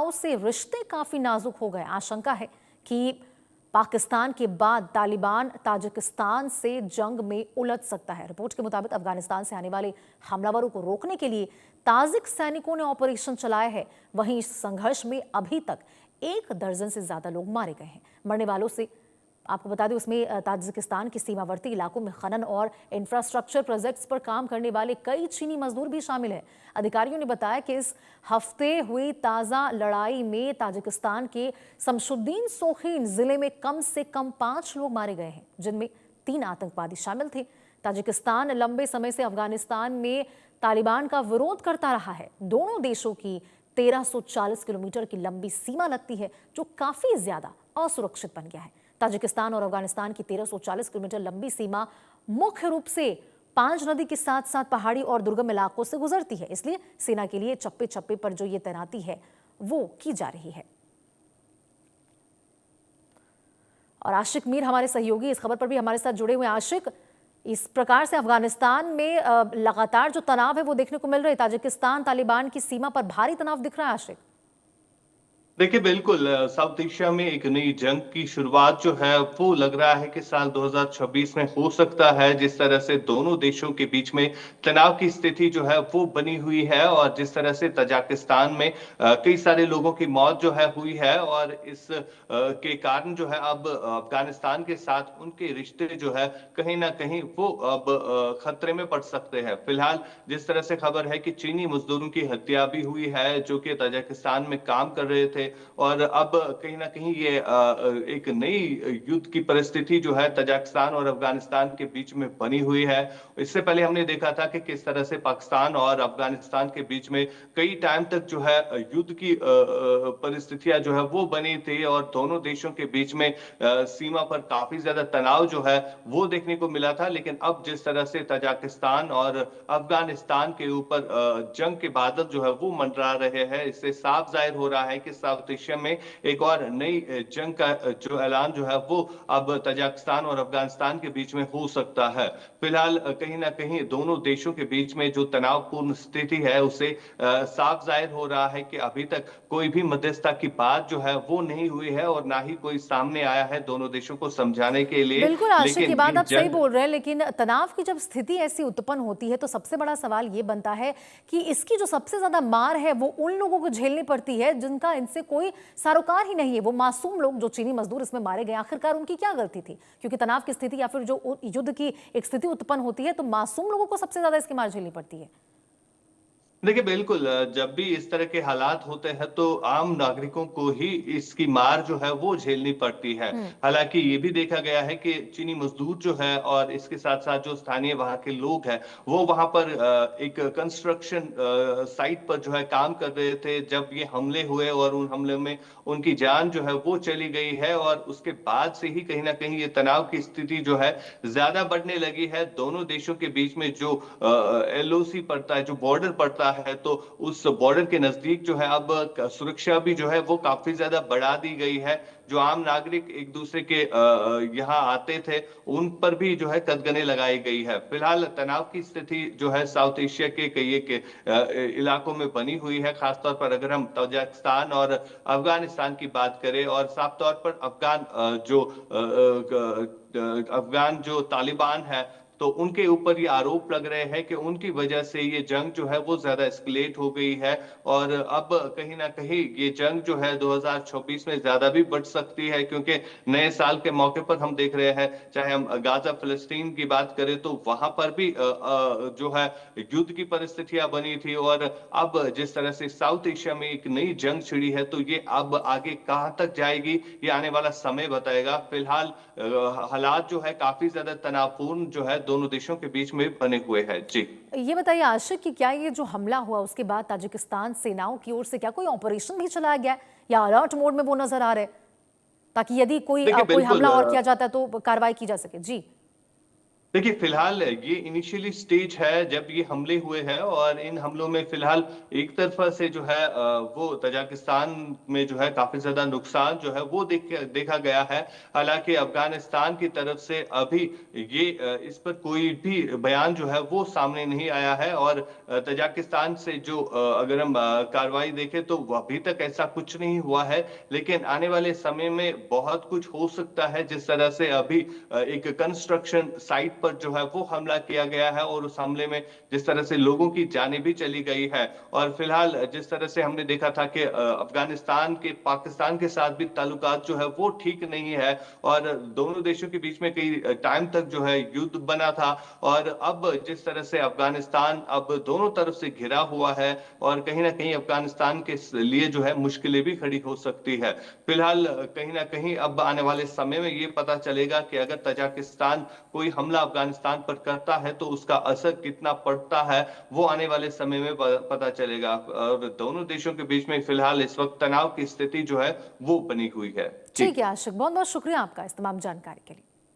तनाव से रिश्ते काफी नाजुक हो गए। आशंका है कि पाकिस्तान के बाद तालिबान ताजिकिस्तान से जंग में उलझ सकता है। रिपोर्ट के मुताबिक अफगानिस्तान से आने वाले हमलावरों को रोकने के लिए ताजिक सैनिकों ने ऑपरेशन चलाया है। वहीं इस संघर्ष में अभी तक 1 दर्जन से ज्यादा लोग मारे गए हैं। मरने वालों से आपको बता दें, उसमें ताजिकिस्तान के सीमावर्ती इलाकों में खनन और इंफ्रास्ट्रक्चर प्रोजेक्ट्स पर काम करने वाले कई चीनी मजदूर भी शामिल हैं। अधिकारियों ने बताया कि इस हफ्ते हुई ताज़ा लड़ाई में ताजिकिस्तान के शमशुद्दीन सोखीन जिले में कम से कम 5 लोग मारे गए हैं, जिनमें 3 आतंकवादी शामिल थे। ताजिकिस्तान लंबे समय से अफगानिस्तान में तालिबान का विरोध करता रहा है। दोनों देशों की 1340 किलोमीटर की लंबी सीमा लगती है, जो काफी ज्यादा असुरक्षित बन गया है। ताजिकिस्तान और अफगानिस्तान की 1340 किलोमीटर लंबी सीमा मुख्य रूप से 5 नदी के साथ साथ पहाड़ी और दुर्गम इलाकों से गुजरती है। इसलिए सेना के लिए चप्पे चप्पे पर जो ये तैनाती है वो की जा रही है। और आशिक मीर हमारे सहयोगी इस खबर पर भी हमारे साथ जुड़े हुए। आशिक, इस प्रकार से अफगानिस्तान में लगातार जो तनाव है वो देखने को मिल रहा है। ताजिकिस्तान तालिबान की सीमा पर भारी तनाव दिख रहा है। आशिक, देखिए बिल्कुल साउथ एशिया में एक नई जंग की शुरुआत जो है वो लग रहा है कि साल 2026 में हो सकता है। जिस तरह से दोनों देशों के बीच में तनाव की स्थिति जो है वो बनी हुई है और जिस तरह से तजाकिस्तान में कई सारे लोगों की मौत जो है हुई है और इस के कारण जो है अब अफगानिस्तान के साथ उनके रिश्ते जो है कहीं ना कहीं वो अब खतरे में पड़ सकते हैं। फिलहाल जिस तरह से खबर है कि चीनी मजदूरों की हत्या भी हुई है जो कि तजाकिस्तान में काम कर रहे थे और अब कहीं ना कहीं ये एक नई युद्ध की परिस्थिति जो है तजाकिस्तान और अफगानिस्तान के बीच में बनी हुई है। इससे पहले हमने देखा था कि किस तरह से पाकिस्तान और अफगानिस्तान के बीच में कई टाइम तक जो है युद्ध की परिस्थितियां जो है वो बनी थी और दोनों देशों के बीच में सीमा पर काफी ज्यादा तनाव जो है वो देखने को मिला था। लेकिन अब जिस तरह से तजाकिस्तान और अफगानिस्तान के ऊपर जंग के बादल जो है वो मंडरा रहे हैं, इससे साफ जाहिर हो रहा है कि साउथ एशिया में एक और नई जंग का जो ऐलान जो है वो अब तजाकिस्तान और अफगानिस्तान के बीच में हो सकता है। फिलहाल कहीं ना कहीं दोनों देशों के बीच में जो तनावपूर्ण स्थिति है उसे साफ जाहिर हो रहा है कि अभी तक कोई भी मध्यस्थता की बात जो है वो नहीं हुई है और ना ही कोई सामने आया है दोनों देशों को समझाने के लिए। बिल्कुल आशिक, ये लेकिन बात ये आप सही जंग बोल रहे हैं। लेकिन तनाव की जब स्थिति ऐसी उत्पन्न होती है तो सबसे बड़ा सवाल ये बनता है कि इसकी जो सबसे ज्यादा मार है वो उन लोगों को झेलनी पड़ती है जिनका इनसे कोई सरोकार ही नहीं है। वो मासूम लोग जो चीनी मजदूर इसमें मारे गए, आखिरकार उनकी क्या गलती थी? क्योंकि तनाव की स्थिति या फिर जो युद्ध की एक स्थिति उत्पन्न होती है तो मासूम लोगों को सबसे ज्यादा इसकी मार झेलनी पड़ती है। देखिए बिल्कुल जब भी इस तरह के हालात होते हैं तो आम नागरिकों को ही इसकी मार जो है वो झेलनी पड़ती है। हालांकि ये भी देखा गया है कि चीनी मजदूर जो है और इसके साथ साथ जो स्थानीय वहां के लोग हैं वो वहां पर एक कंस्ट्रक्शन साइट पर जो है काम कर रहे थे जब ये हमले हुए और उन हमले में उनकी जान जो है वो चली गई है और उसके बाद से ही कहीं ना कहीं ये तनाव की स्थिति जो है ज्यादा बढ़ने लगी है। दोनों देशों के बीच में जो एलओसी पड़ता है, जो बॉर्डर पड़ता है, तो उस बॉर्डर के नजदीक जो है अब सुरक्षा भी जो है वो काफी ज्यादा बढ़ा दी गई है। जो आम नागरिक एक दूसरे के यहाँ आते थे उन पर भी जो है कदगने लगाई गई है। फिलहाल तनाव की स्थिति जो है साउथ एशिया के कई एक इलाकों में बनी हुई है। खासतौर पर अगर हम तजाकिस्तान और अफगानिस्तान की बात करें और साफ तौर पर अफगान जो तालिबान है तो उनके ऊपर ये आरोप लग रहे हैं कि उनकी वजह से ये जंग जो है वो ज्यादा एस्केलेट हो गई है और अब कहीं ना कहीं ये जंग जो है 2026 में ज्यादा भी बढ़ सकती है। क्योंकि नए साल के मौके पर हम देख रहे हैं, चाहे हम गाजा फिलिस्तीन की बात करें तो वहां पर भी जो है युद्ध की परिस्थितियां बनी थी और अब जिस तरह से साउथ एशिया में एक नई जंग छिड़ी है तो ये अब आगे कहां तक जाएगी ये आने वाला समय बताएगा। फिलहाल हालात जो है काफी ज्यादा तनावपूर्ण जो है दोनों देशों के बीच में बने हुए हैं। जी, ये बताइए आशिक कि क्या ये जो हमला हुआ उसके बाद ताजिकिस्तान सेनाओं की ओर से क्या कोई ऑपरेशन भी चलाया गया या अलर्ट मोड में वो नजर आ रहे, ताकि यदि कोई देखिए कोई बिल्कुल हमला और किया जाता है तो कार्रवाई की जा सके? जी देखिए, फिलहाल ये इनिशियली स्टेज है जब ये हमले हुए हैं और इन हमलों में फिलहाल एक तरफ़ा से जो है वो तजाकिस्तान में जो है काफ़ी ज़्यादा नुकसान जो है वो देखा गया है। हालाँकि अफ़गानिस्तान की तरफ से अभी ये इस पर कोई भी बयान जो है वो सामने नहीं आया है और तजाकिस्तान से जो अगर हम कार्रवाई देखें तो वो अभी तक ऐसा कुछ नहीं हुआ है। लेकिन आने वाले समय में बहुत कुछ हो सकता है जिस तरह से अभी एक कंस्ट्रक्शन साइट पर जो है वो हमला किया गया है और उस हमले में जिस तरह से लोगों की जानें भी चली गई है और फिलहाल जिस तरह से हमने देखा था कि अफ़गानिस्तान के पाकिस्तान के साथ भी ताल्लुकात जो है वो ठीक नहीं है और दोनों देशों के बीच में कई टाइम तक जो है युद्ध बना था और अब जिस तरह से अफ़गानिस्तान अब दोनों तरफ से घिरा हुआ है और कहीं न कहीं अफ़गानिस्तान के लिए जो है मुश्किलें भी खड़ी हो सकती है। फिलहाल कहीं न कहीं अब आने वाले समय में ये पता चलेगा कि अगर तजाकिस्तान कोई हमला अफ़गानिस्तान पर करता है तो उसका असर कितना पड़ता है, वो आने वाले समय में पता चलेगा। और दोनों देशों के बीच में फिलहाल इस वक़्त तनाव की स्थिति जो है वो बनी हुई है। जी। ठीक है आशिक, बहुत बहुत शुक्रिया आपका इस तमाम जानकारी के लिए।